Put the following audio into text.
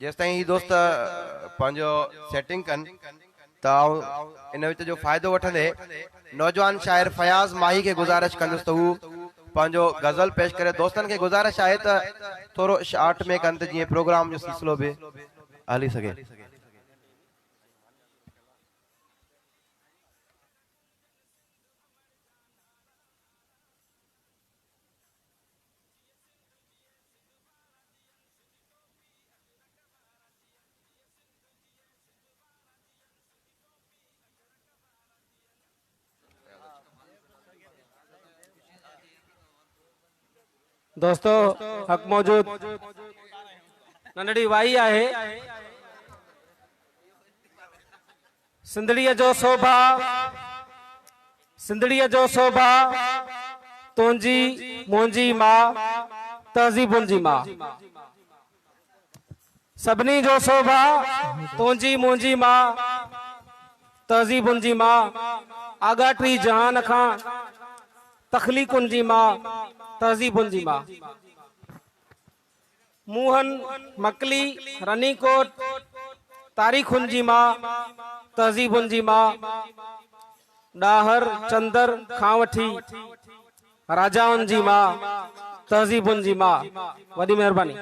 जेस ताईं ही दोस्त पंहिंजो सेटिंग कन त इन विच जो फ़ाइदो वठंदे नौजवान शाइर फयाज़ माही के गुज़ारिश कंदुसि त हू पंहिंजो गज़ल पेश करे। दोस्तन के गुज़ारिश आहे त थोरो शार्ट में कनि त जीअं प्रोग्राम जो सिलसिलो बि हली सके। दोस्तों हक मौजूद नंढड़ी वाई आहे। सिंधड़ीअ जो शोभा सिंधड़ीअ जो शोभा तुंहिंजी मुंहिंजी मां तहज़ीबुनि जी मां। सभिनी जो शोभा तुंहिंजी मुंहिंजी मां तहज़ीबुनि जी मां। आगाटी जहान खां तख़लीकुनि जी मां तहज़ीबुनि जी मां। मोहन मकली रनीकोट तारीख़ुनि जी मां तहज़ीबुनि जी मां। डाहर चंदर खां वठी राजाउनि जी मां तहज़ीबुनि जी मां। वॾी महिरबानी।